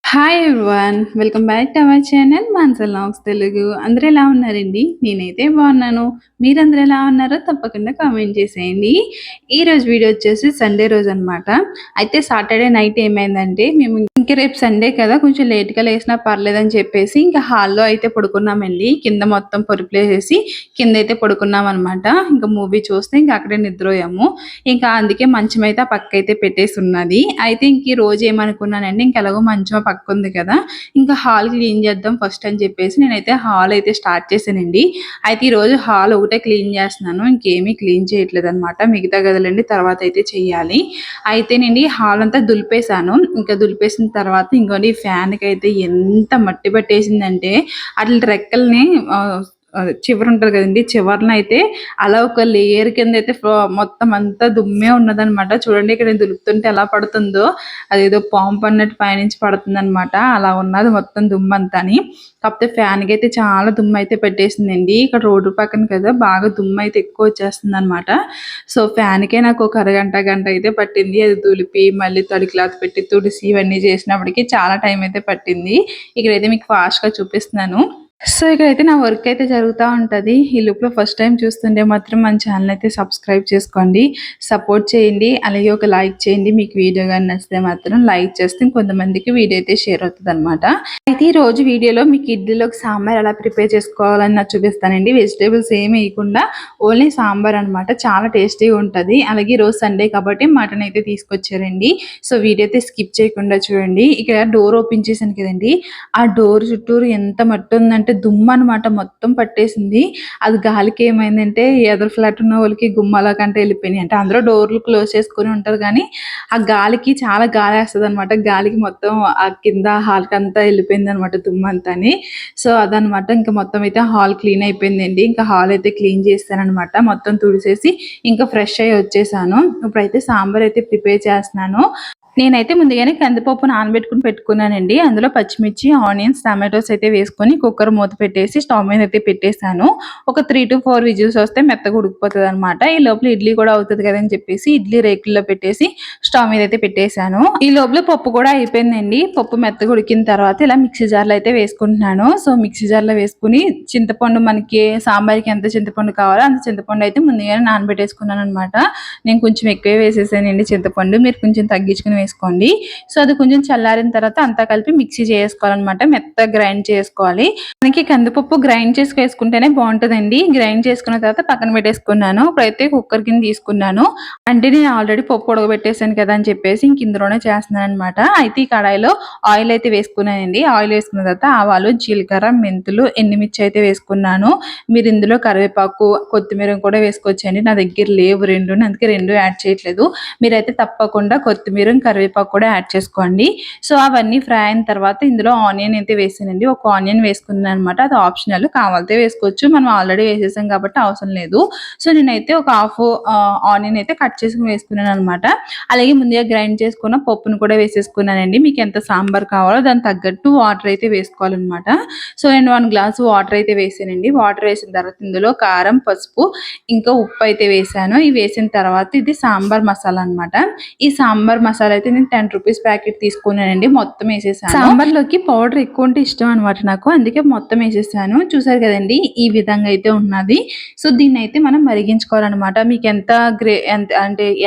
Hi everyone. Welcome back to our channel Mansa logs Telugu. అందరూ ఎలా ఉన్నారండి? నేనైతే బాగున్నాను. మీరందరూ ఎలా ఉన్నారో తప్పకుండా కామెంట్ చేసేయండి. ఈరోజు వీడియో వచ్చేసి సండే రోజు అనమాట. అయితే సాటర్డే నైట్ ఏమైందంటే మేము ఇంక రేపు సండే కదా కొంచెం లేట్‌గా లేసినా పర్లేదని చెప్పేసి ఇంకా హాల్‌లో అయితే పడుకున్నామండి. కింద మొత్తం పరుపులేసేసి కిందైతే పడుకున్నామనమాట. ఇంకా మూవీ చూస్తే ఇంక అక్కడే నిద్రపోయాము. ఇంకా అందుకే మంచమైతే ఆ పక్కైతే పెట్టేసున్నది. అయితే ఇంక ఈ రోజు ఏమనుకున్నానంటే ఇంక ఎలాగో మంచం ఆ పక్కుంది కదా! ఇంకా హాల్ క్లీన్ చేద్దాం ఫస్ట్ అని చెప్పేసి నేనైతే హాల్ అయితే స్టార్ట్ చేశానండి. అయితే ఈరోజు హాల్ ఒకటే క్లీన్ చేస్తున్నాను. ఇంకేమీ క్లీన్ చేయట్లేదనమాట. మిగతా గదులండి తర్వాత అయితే చెయ్యాలి. అయితేనండి హాల్ అంతా దులిపేశాను. ఇంకా దులిపేసిన తర్వాత ఇంగోండి ఫ్యాన్‌కైతే ఎంత మట్టి పట్టేసిందంటే అట్ల రెక్కల్ని చివరుంటది కదండీ! చివరనైతే అలా ఒక లేయర్ కిందైతే మొత్తం అంతా దుమ్మే ఉన్నదనమాట. చూడండి ఇక్కడ నేను దులుపుతుంటే ఎలా పడుతుందో, అదేదో పాము పడినట్టు పైనుంచి పడుతుందనమాట. అలా ఉన్నది మొత్తం దుమ్మంతాని. కాకపోతే ఫ్యాన్‌కైతే చాలా దుమ్మయితే పట్టేసిందండి. ఇక్కడ రోడ్డు పక్కన కదా! బాగా దుమ్మయితే ఎక్కువొచ్చేస్తుందనమాట. సో, ఫ్యాన్‌కే నాకు ఒక అరగంట, గంట అయితే పట్టింది. అది దులిపి, మళ్ళీ తడి క్లాత్ పెట్టి తుడిసి ఇవన్నీ చేసినప్పటికి చాలా టైం అయితే పట్టింది. ఇక్కడైతే మీకు ఫాస్ట్‌గా చూపిస్తున్నాను. సో, ఇక్కడైతే నా వర్క్ అయితే జరుగుతా ఉంటది. ఈ లోపులో ఫస్ట్ టైమ్ చూస్తుంటే మాత్రం మన ఛానెల్ అయితే సబ్స్క్రైబ్ చేసుకోండి. సపోర్ట్ చేయండి. అలాగే ఒక లైక్ చేయండి. మీకు వీడియో గాని నచ్చితే మాత్రం లైక్ చేస్తే ఇంకొంతమందికి వీడియో అయితే షేర్ అవుతదనమాట. అయితే ఈ రోజు వీడియోలో మీకు ఇడ్లీలోకి సాంబార్ ఎలా ప్రిపేర్ చేసుకోవాలని నాకు చూపిస్తానండి. వెజిటబుల్స్ ఏమి ఎయకుండా ఓన్లీ సాంబార్ అనమాట. చాలా టేస్టీగా ఉంటది. అలాగే ఈరోజు సండే కాబట్టి మటన్ అయితే తీసుకొచ్చారండి. సో, వీడియో అయితే స్కిప్ చేయకుండా చూడండి. ఇక్కడ డోర్ ఓపెన్ చేశాను కదండీ! ఆ డోర్ చుట్టూరు ఎంత మట్టుందంటే దుమ్మనమాట మొత్తం పట్టేసింది. అది గాలికి ఏమైందంటే ఎదురు ఫ్లాట్ ఉన్న వాళ్ళకి గుమ్మాలకంటే వెళ్ళిపోయినాయి. అంటే అందరూ డోర్‌లు క్లోజ్ చేసుకొని ఉంటారు గానీ, ఆ గాలికి చాలా గాలేస్తదనమాట. గాలికి మొత్తం ఆ కింద హాల్‌కంతా వెళ్ళిపోయిందనమాట దుమ్మంతాని. సో, అదనమాట. ఇంక మొత్తం అయితే హాల్ క్లీన్ అయిపోయిందండి. ఇంకా హాల్ అయితే క్లీన్ చేశాననమాట. మొత్తం తుడిసేసి ఇంకా ఫ్రెష్ అయ్యి వచ్చేసాను. ఇప్పుడైతే సాంబార్ అయితే ప్రిపేర్ చేస్తున్నాను. నేనైతే ముందుగానే కందిపప్పు నానబెట్టుకొని పెట్టుకున్నానండి. అందులో పచ్చిమిర్చి, ఆనియన్స్, టమాటోస్ అయితే వేసుకొని కుక్కర్ మూత పెట్టేసి స్టవ్ మీద అయితే పెట్టేసాను. ఒక 3-4 విజిల్స్ వస్తే మెత్తగా ఉడికిపోతదనమాట. ఈ లోపల ఇడ్లీ కూడా అవుతది కదని చెప్పేసి ఇడ్లీ రేకుల్లో పెట్టేసి స్టవ్ మీద అయితే పెట్టేసాను. ఈ లోపల పప్పు కూడా అయిపోయిందండి. పప్పు మెత్తగా ఉడికిన తర్వాత ఇలా మిక్సీ జార్‌లో అయితే వేసుకుంటున్నాను. సో, మిక్సీ జార్‌లో వేసుకొని చింతపండు మనకి సాంబార్‌కి ఎంత చింతపండు కావాలో అంత చింతపండు అయితే ముందుగానే నానబెట్టేసుకున్నాననమాట. నేను కొంచెం ఎక్కువే వేసేసానండి చింతపండు. మీరు కొంచెం తగ్గించుకొని వేసుకోండి. సో, అది కొంచెం చల్లారిన తర్వాత అంతా కలిపి మిక్సీ చేసుకోవాలనమాట. మెత్తగా గ్రైండ్ చేసుకోవాలి. మనకి కందిపప్పు గ్రైండ్ చేసి వేసుకుంటేనే బావుంటదండి. గ్రైండ్ చేసుకున్న తర్వాత పక్కన పెట్టేసుకున్నాను. ఇప్పుడైతే కుక్కర్ కింద తీసుకున్నాను. అంటే నేను ఆల్రెడీ పప్పు ఉడకబెట్టేసాను కదా అని చెప్పేసి ఇంక ఇందులోనే చేస్తున్నాననమాట. అయితే ఈ కడాయిలో ఆయిల్ అయితే వేసుకున్నానండి. ఆయిల్ వేసుకున్న తర్వాత ఆవాలు, జీలకర్ర, మెంతులు, ఎండుమిర్చి అయితే వేసుకున్నాను. మీరు ఇందులో కరివేపాకు, కొత్తిమీర కూడా వేసుకోవచ్చండి. నా దగ్గర లేవు రెండును. అందుకే 2 యాడ్ చేయట్లేదు. మీరైతే తప్పకుండా కొత్తిమీర, కరివేపాకు కూడా యాడ్ చేసుకోండి. సో, అవన్నీ ఫ్రై అయిన తర్వాత ఇందులో ఆనియన్ అయితే వేసానండి. ఒక ఆనియన్ వేసుకున్నాననమాట. అది ఆప్షనల్. కావాలితే వేసుకోవచ్చు. మనం ఆల్రెడీ వేసేసాం కాబట్టి అవసరం లేదు. సో, నేనైతే ఒక హాఫ్ ఆనియన్ అయితే కట్ చేసుకొని వేసుకున్నాననమాట. అలాగే ముందుగా గ్రైండ్ చేసుకున్న పప్పును కూడా వేసేసుకున్నానండి. మీకు ఎంత సాంబార్ కావాలో దానికి తగ్గట్టు వాటర్ అయితే వేసుకోవాలనమాట. సో, నేను 1 గ్లాసు వాటర్ అయితే వేసానండి. వాటర్ వేసిన తర్వాత ఇందులో కారం, పసుపు, ఇంకా ఉప్పు అయితే వేసాను. ఇవి వేసిన తర్వాత ఇది సాంబార్ మసాలా అనమాట. ఈ సాంబార్ మసాలా అయితే నేను 10 రూపీస్ ప్యాకెట్ తీసుకున్నానండి. మొత్తం వేసేసాను. సాంబార్‌లోకి పౌడర్ ఎక్కువ ఉంటే ఇష్టం అనమాట నాకు. అందుకే మొత్తం వేసేసాను. చూసారు కదండీ! ఈ విధంగా అయితే ఉన్నది. సో, దీన్నైతే మనం మరిగించుకోవాలనమాట. మీకు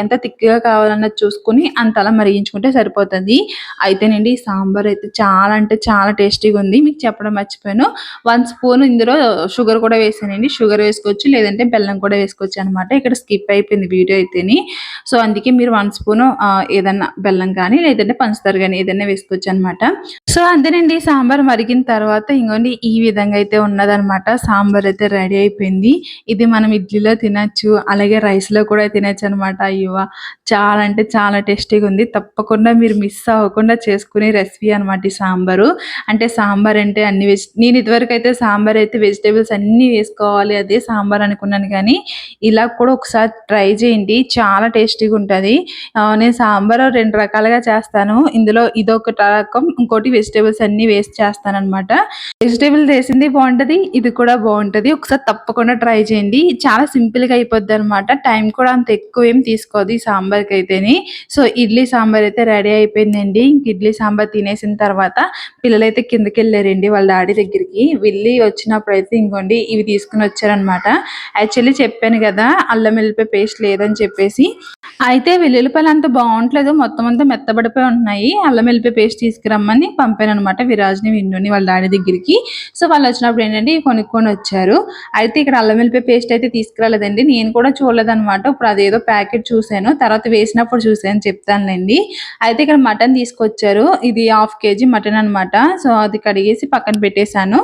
ఎంత థిక్‌గా కావాలన్నది చూసుకొని అంతలా మరిగించుకుంటే సరిపోతది. అయితేనండి ఈ సాంబార్ అయితే చాలా అంటే చాలా టేస్టీగా ఉంది. మీకు చెప్పడం మర్చిపోయాను. 1 స్పూన్ ఇందులో షుగర్ కూడా వేసానండి. షుగర్ వేసుకోవచ్చు. లేదంటే బెల్లం కూడా వేసుకోవచ్చు అనమాట. ఇక్కడ స్కిప్ అయిపోయింది వీడియో అయితేని. సో, అందుకే మీరు 1 స్పూను ఏదన్నా బెల్లం కానీ, లేదంటే పంచదార గానీ ఏదైనా వేసుకోవచ్చనమాట. సో, అంతేనండి సాంబార్ మరిగిన తర్వాత ఇంగోండి ఈ విధంగా అయితే ఉన్నదనమాట. సాంబార్ అయితే రెడీ అయిపోయింది. ఇది మనం ఇడ్లీలో తినొచ్చు. అలాగే రైస్‌లో కూడా తినొచ్చనమాట. అయ్యో! చాలా అంటే చాలా టేస్టీగా ఉంది. తప్పకుండా మీరు మిస్ అవ్వకుండా చేసుకునే రెసిపీ అనమాట ఈ సాంబారు. అంటే సాంబార్ అంటే అన్ని నేను ఇదివరకైతే సాంబార్ అయితే వెజిటబుల్స్ అన్నీ వేసుకోవాలి అదే సాంబార్ అనుకున్నాను కానీ, ఇలా కూడా ఒకసారి ట్రై చేయండి. చాలా టేస్టీగా ఉంటది. నేను సాంబార్ 2 రకాలుగా చేస్తాను. ఇందులో ఇదొక రకం, ఇంకోటి వెజిటబుల్స్ అన్నీ వేసి చేస్తాననమాట. వెజిటబుల్ వేసింది బాగుంటది, ఇది కూడా బాగుంటది. ఒకసారి తప్పకుండా ట్రై చేయండి. చాలా సింపుల్గా అయిపోద్ది అనమాట. టైం కూడా అంత ఎక్కువ ఏం తీసుకోదు ఈ సాంబార్కి అయితేని. సో ఇడ్లీ సాంబార్ అయితే రెడీ అయిపోయిందండి. ఇంక ఇడ్లీ సాంబార్ తినేసిన తర్వాత పిల్లలైతే కిందకి వెళ్ళారండి వాళ్ళ డాడీ దగ్గరికి. వెళ్ళి వచ్చినప్పుడు అయితే ఇంకోండి ఇవి తీసుకుని వచ్చారనమాట. యాక్చువల్లీ చెప్పాను కదా అల్లం వెల్లిపాయ పేస్ట్ లేదని చెప్పేసి. అయితే వెల్లుల్లిపాయలు అంత బాగుంటలేదు, మొత్తం అంతా మెత్తబడిపోయి ఉంటున్నాయి. అల్లం వెల్లిపాయ పేస్ట్ తీసుకురమ్మని పంపాను అనమాట విరాజ్ని విన్నుని వాళ్ళ డాడీ దగ్గరికి. సో వాళ్ళు వచ్చినప్పుడు ఏంటంటే కొనుక్కొని వచ్చారు. అయితే ఇక్కడ అల్లం వెల్లిపాయ పేస్ట్ అయితే తీసుకురాలేదండి, నేను కూడా చూడలేదన్నమాట. ఇప్పుడు అదేదో ప్యాకెట్ చూశాను, తర్వాత వేసినప్పుడు చూసాను, చెప్తానులేండి. అయితే ఇక్కడ మటన్ తీసుకొచ్చారు, ఇది 1/2 kg మటన్ అనమాట. సో అది కడిగేసి పక్కన పెట్టేశాను.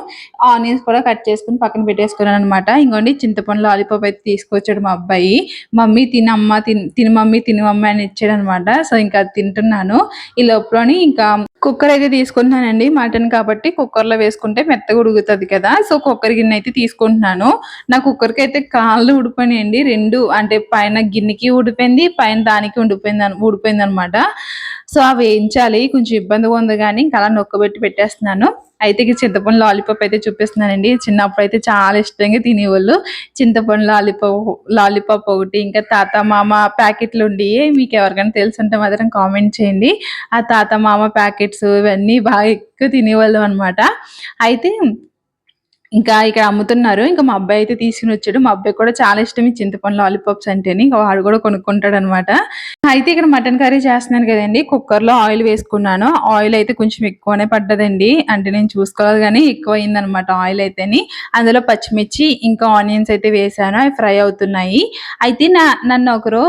ఆనియన్స్ కూడా కట్ చేసుకుని పక్కన పెట్టేసుకున్నాను అనమాట. ఇంకోండి చింతపండు లాలీపాప్ అయితే తీసుకొచ్చాడు మా అబ్బాయి. మమ్మీ తినమ్మా, తిని మమ్మీ తిని మమ్మీ అని ఇచ్చాడు అనమాట. సో ఇంకా అది తింటున్నాను. ఈ లోపలని ఇంకా కుక్కర్ అయితే తీసుకుంటున్నానండి. మటన్ కాబట్టి కుక్కర్లో వేసుకుంటే మెత్తగా ఉడుకుతుంది కదా. సో కుక్కర్ గిన్నె అయితే తీసుకుంటున్నాను. నా కుక్కర్కి అయితే కాళ్ళు ఊడిపోయినాయండి రెండు, అంటే పైన గిన్నెకి ఊడిపోయింది, పైన దానికి ఊడిపోయింది అనమాట. సో అవి వేయించాలి, కొంచెం ఇబ్బందిగా ఉంది కానీ ఇంకా అలా నొక్కబెట్టి పెట్టేస్తున్నాను. అయితే ఇక చింతపండు లాలీపాప్ అయితే చూపిస్తున్నానండి. చిన్నప్పుడు అయితే చాలా ఇష్టంగా తినేవాళ్ళు. చింతపండు లాలీపాప్ ఒకటి, ఇంకా తాత మామ ప్యాకెట్లు ఉండి, మీకు ఎవరికైనా తెలుసుంటే మాత్రం కామెంట్ చేయండి. ఆ తాత మామ ప్యాకెట్స్ ఇవన్నీ బాగా ఎక్కువ తినేవాళ్ళం అనమాట. అయితే ఇంకా ఇక్కడ అమ్ముతున్నారు. ఇంకా మా అబ్బాయి అయితే తీసుకుని వచ్చాడు. మా అబ్బాయి కూడా చాలా ఇష్టం ఈ చింతపండు లాలీపాప్స్ అంటేని. ఇంకా వాడు కూడా కొనుక్కుంటాడు అనమాట. అయితే ఇక్కడ మటన్ కర్రీ చేస్తున్నాను కదండి, కుక్కర్లో ఆయిల్ వేసుకున్నాను. ఆయిల్ అయితే కొంచెం ఎక్కువనే పడ్డదండి, అంటే నేను చూసుకోవాలి కానీ ఎక్కువ అయిందనమాట ఆయిల్ అయితేని. అందులో పచ్చిమిర్చి ఇంకా ఆనియన్స్ అయితే వేసాను, అవి ఫ్రై అవుతున్నాయి. అయితే నన్ను ఒకరు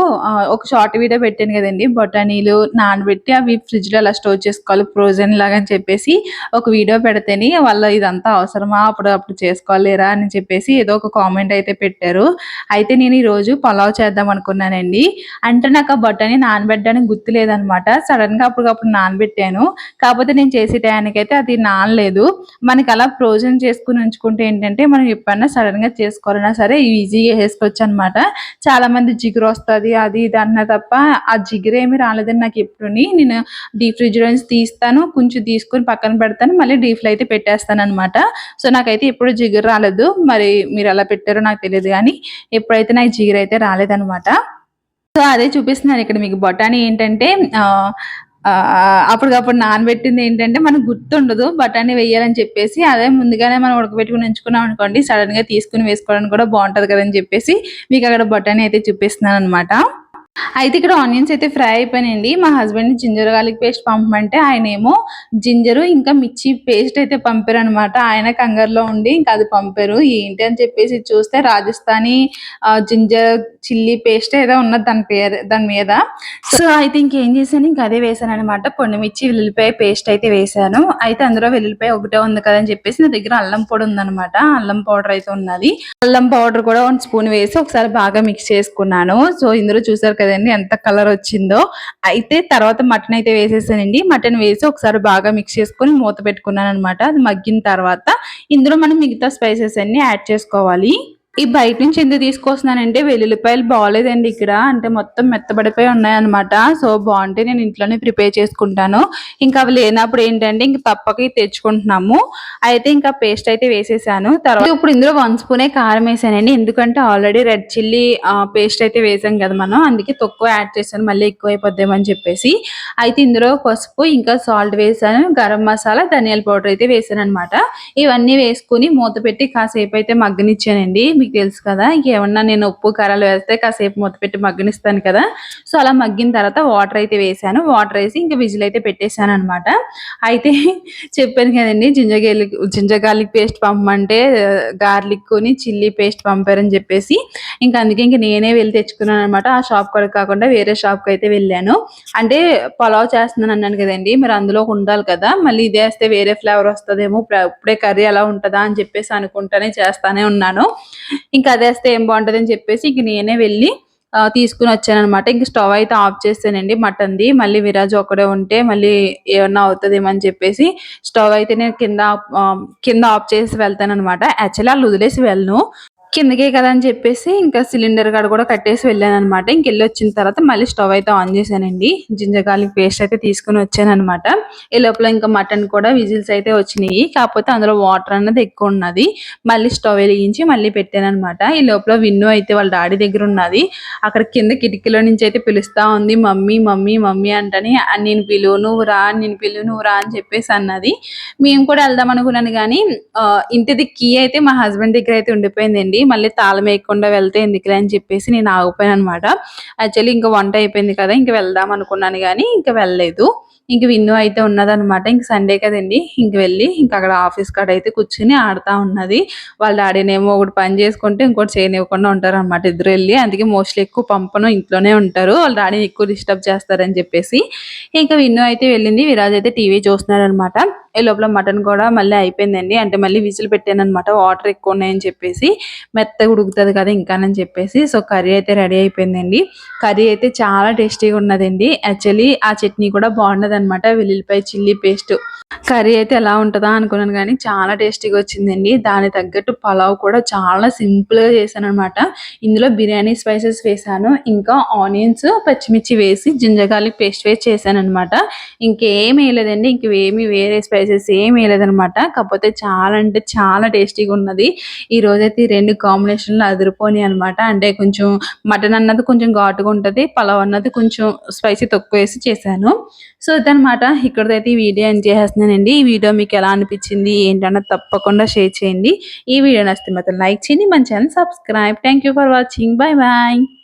ఒక షార్ట్ వీడియో పెట్టాను కదండి, బొటానీలు నానబెట్టి అవి ఫ్రిడ్జ్ లో అలా స్టోర్ చేసుకోవాలి ఫ్రోజన్ లాగా అని చెప్పేసి ఒక వీడియో పెడితేని వాళ్ళ ఇదంతా అవసరమా, అప్పుడు చేసుకోలేరా అని చెప్పేసి ఏదో ఒక కామెంట్ అయితే పెట్టారు. అయితే నేను ఈ రోజు పలావ్ చేద్దాం అనుకున్నానండి. అంటే నాకు ఆ బఠానీ నానబెట్టడానికి గుర్తు లేదనమాట. సడన్ గా అప్పటికప్పుడు నానబెట్టాను. కాకపోతే నేను చేసే టయానికి అయితే అది నానలేదు. మనకి అలా ఫ్రోజన్ చేసుకుని ఉంచుకుంటే ఏంటంటే మనం ఎప్పుడన్నా సడన్ గా చేసుకోవాలన్నా సరే ఈజీగా చేసుకోవచ్చు అనమాట. చాలా మంది జిగురు వస్తుంది అది ఇది అన్న తప్ప ఆ జిగురు ఏమి రాలేదని నాకు ఎప్పుడు. నేను డీప్ ఫ్రిడ్జ్ నుంచి తీస్తాను, కొంచెం తీసుకొని పక్కన పెడతాను, మళ్ళీ డీప్ లో అయితే పెట్టేస్తాను అనమాట. సో నాకైతే ఎప్పుడు జిగురు రాలేదు. మరి మీరు ఎలా పెట్టారో నాకు తెలియదు కానీ ఎప్పుడైతే నాకు జిగురు అయితే రాలేదనమాట. సో అదే చూపిస్తున్నాను ఇక్కడ మీకు. బఠానీ ఏంటంటే అప్పటికప్పుడు నానబెట్టింది ఏంటంటే మనకు గుర్తుండదు బఠానీ వేయాలని చెప్పేసి. అదే ముందుగానే మనం ఉడకబెట్టుకుని ఉంచుకున్నాం అనుకోండి, సడన్ గా తీసుకుని వేసుకోవడానికి కూడా బాగుంటది కదని చెప్పేసి మీకు అక్కడ బఠానీ అయితే చూపిస్తున్నాను అనమాట. అయితే ఇక్కడ ఆనియన్స్ అయితే ఫ్రై అయిపోయినాయండి. మా హస్బెండ్ జింజర్ గార్లిక్ పేస్ట్ పంపమంటే ఆయన ఏమో జింజరు ఇంకా మిర్చి పేస్ట్ అయితే పంపారు అనమాట. ఆయన కంగారులో ఉండి ఇంకా అది పంపారు. ఏంటి అని చెప్పేసి చూస్తే రాజస్థానీ జింజర్ చిల్లీ పేస్ట్ ఏదో ఉన్నది దాని మీద. సో అయితే ఇంకేం చేశాను, ఇంకా అదే వేసాను అనమాట. మిర్చి వెల్లుల్లిపాయ పేస్ట్ అయితే వేసాను. అయితే అందులో వెల్లుల్లిపాయ ఒకటే ఉంది కదా అని చెప్పేసి నా దగ్గర అల్లం పొడి ఉందనమాట. అల్లం పౌడర్ అయితే ఉన్నది. అల్లం పౌడర్ కూడా 1 స్పూన్ వేసి ఒకసారి బాగా మిక్స్ చేసుకున్నాను. సో ఇందులో చూసారు కదండి ఎంత కలర్ వచ్చిందో. అయితే తర్వాత మటన్ అయితే వేసేసానండి. మటన్ వేసి ఒకసారి బాగా మిక్స్ చేసుకొని మూత పెట్టుకున్నాను అనమాట. అది మగ్గిన తర్వాత ఇందులో మనం మిగతా స్పైసెస్ అన్ని యాడ్ చేసుకోవాలి. ఈ బయట నుంచి ఎందుకు తీసుకొస్తున్నానంటే వెల్లుల్లిపాయలు బాగోలేదండి ఇక్కడ, అంటే మొత్తం మెత్తబడిపోయి ఉన్నాయన్నమాట. సో బాగుంటే నేను ఇంట్లోనే ప్రిపేర్ చేసుకుంటాను. ఇంకా అవి లేనప్పుడు ఏంటంటే ఇంక తప్పక తెచ్చుకుంటున్నాము. అయితే ఇంకా పేస్ట్ అయితే వేసేసాను. తర్వాత ఇప్పుడు ఇందులో 1 స్పూనే కారం వేసానండి, ఎందుకంటే ఆల్రెడీ రెడ్ చిల్లీ పేస్ట్ అయితే వేసాం కదా మనం, అందుకే తక్కువ యాడ్ చేశాను, మళ్ళీ ఎక్కువ అయిపోద్దామని చెప్పేసి. అయితే ఇందులో పసుపు ఇంకా సాల్ట్ వేసాను, గరం మసాలా ధనియాల పౌడర్ అయితే వేసాను అనమాట. ఇవన్నీ వేసుకుని మూత పెట్టి కాసేపు అయితే మగ్గనిచ్చానండి. మీకు తెలుసు కదా, ఇంకేమన్నా నేను ఉప్పు కారాలు వేస్తే కాసేపు మూత పెట్టి మగ్గనిస్తాను కదా. సో అలా మగ్గిన తర్వాత వాటర్ అయితే వేసాను. వాటర్ వేసి ఇంకా విజిల్ అయితే పెట్టేశాను అనమాట. అయితే చెప్పాను కదండి జింజర్ గార్లిక్ పేస్ట్ పంపమంటే గార్లిక్ ని చిల్లీ పేస్ట్ పంపారని చెప్పేసి, ఇంకా అందుకే ఇంక నేనే వెళ్ళి తెచ్చుకున్నాను అనమాట. ఆ షాప్ కూడా కాకుండా వేరే షాప్ కి అయితే వెళ్ళాను. అంటే పలావ్ చేస్తున్నాను అన్నాను కదండి, మరి అందులో ఉండాలి కదా, మళ్ళీ ఇది వేస్తే వేరే ఫ్లేవర్ వస్తుందేమో, ఇప్పుడే కర్రీ ఎలా ఉంటుందా అని చెప్పేసి అనుకుంటానే చేస్తానే ఉన్నాను. ఇంకా అదేస్తే ఏం బాగుంటది అని చెప్పేసి ఇంక నేనే వెళ్ళి తీసుకుని వచ్చాను అనమాట. ఇంక స్టవ్ అయితే ఆఫ్ చేసానండి మటన్ది. మళ్ళీ విరాజు ఒకడే ఉంటే మళ్ళీ ఏమన్నా అవుతుందేమో అని చెప్పేసి స్టవ్ అయితే నేను కింద ఆఫ్ చేసి వెళ్తాను అనమాట. యాక్చువల్లీ వాళ్ళు వదిలేసి వెళ్ళను, కిందకే కదా అని చెప్పేసి ఇంకా సిలిండర్ కాడ కూడా కట్టేసి వెళ్ళాననమాట. ఇంకెళ్ళొచ్చిన తర్వాత మళ్ళీ స్టవ్ అయితే ఆన్ చేశానండి. జింజర్ గార్లిక్ పేస్ట్ అయితే తీసుకొని వచ్చాననమాట. ఈ లోపల ఇంకా మటన్ కూడా విజిల్స్ అయితే వచ్చినాయి. కాకపోతే అందులో వాటర్ అన్నది ఎక్కువ ఉన్నది. మళ్ళీ స్టవ్ వెలిగించి మళ్ళీ పెట్టాననమాట. ఈ లోపల విన్ను అయితే వాళ్ళ డాడీ దగ్గర ఉన్నది. అక్కడ కింద కిటికీలో నుంచి అయితే పిలుస్తా ఉంది. మమ్మీ మమ్మీ మమ్మీ అంటని నేను పిలువు నువ్వు రా, నేను పిలువు నువ్వు రా అని చెప్పేసి అన్నది. మేము కూడా వెళ్దాం అనుకున్నాను కానీ ఇంటిది కీ అయితే మా హస్బెండ్ దగ్గర అయితే ఉండిపోయిందండి. మళ్ళీ తాళం వేయకుండా వెళ్తే ఎందుకులే అని చెప్పేసి నేను ఆగిపోయాననమాట. యాక్చువల్లీ ఇంక వంట అయిపోయింది కదా! ఇంక వెళ్దాం అనుకున్నాను గానీ ఇంక వెళ్ళలేదు. ఇంక విన్ను అయితే ఉన్నదనమాట. ఇంక సండే కదండీ! ఇంక వెళ్ళి ఇంక అక్కడ ఆఫీస్ కాడ అయితే కూర్చొని ఆడుతా ఉన్నది. వాళ్ళ డాడీనేమో ఒకటి పని చేసుకుంటే ఇంకోటి చేయనివ్వకుండా ఉంటారనమాట ఇద్దరు ఎళ్లి. అందుకే మోస్ట్‌లీ ఎక్కువ పంపను. ఇంట్లోనే ఉంటారు. వాళ్ళ డాడీని ఎక్కువ డిస్టర్బ్ చేస్తారని చెప్పేసి. ఇంక విన్ను అయితే వెళ్ళింది. విరాజ్ అయితే టీవీ చూస్తున్నాడనమాట. ఈ లోపల మటన్ కూడా మళ్ళీ అయిపోయిందండి. అంటే మళ్ళీ విజిల్ పెట్టాననమాట. వాటర్ ఎక్కువ ఉన్నాయని చెప్పేసి. మెత్తగా ఉడుకుతది కదా ఇంకానని చెప్పేసి. సో, కర్రీ అయితే రెడీ అయిపోయిందండి. కర్రీ అయితే చాలా టేస్టీగా ఉన్నదండి. యాక్చువల్లీ ఆ చట్నీ కూడా బాగున్నదనమాట. వెల్లుల్లిపాయ చిల్లీ పేస్ట్. కర్రీ అయితే ఎలా ఉంటదా అనుకున్నాను గానీ చాలా టేస్టీగా వచ్చిందండి. దానికి తగ్గట్టు పలావ్ కూడా చాలా సింపుల్‌గా చేశాననమాట. ఇందులో బిర్యానీ స్పైసెస్ వేశాను. ఇంకా ఆనియన్స్, పచ్చిమిర్చి వేసి జింజర్ గార్లిక్ పేస్ట్ వేసి చేశాననమాట. ఇంకేమి ఎయలేదండి. ఇంకేమి వేరే స్పైసెస్ ఏమి ఎయలేదనమాట. కాకపోతే చాలా అంటే చాలా టేస్టీగా ఉన్నది. ఈరోజైతే ఈ 2 కాంబినేషన్‌లో అదిరిపోయినాయనమాట. అంటే కొంచెం మటన్ అన్నది కొంచెం ఘాటుగా ఉంటది. పలావ్ అన్నది కొంచెం స్పైసీ తక్కువేసి చేశాను. సో, ఇదనమాట. ఇక్కడితో ఈ వీడియో ఎండ్ చేసేస్తున్నానండి. ఈ వీడియో మీకు ఎలా అనిపించింది ఏంటన్నది తప్పకుండా షేర్ చేయండి. ఈ వీడియో నచ్చితే మాత్రం లైక్ చేయండి. మన channel subscribe. Thank you for watching. By by.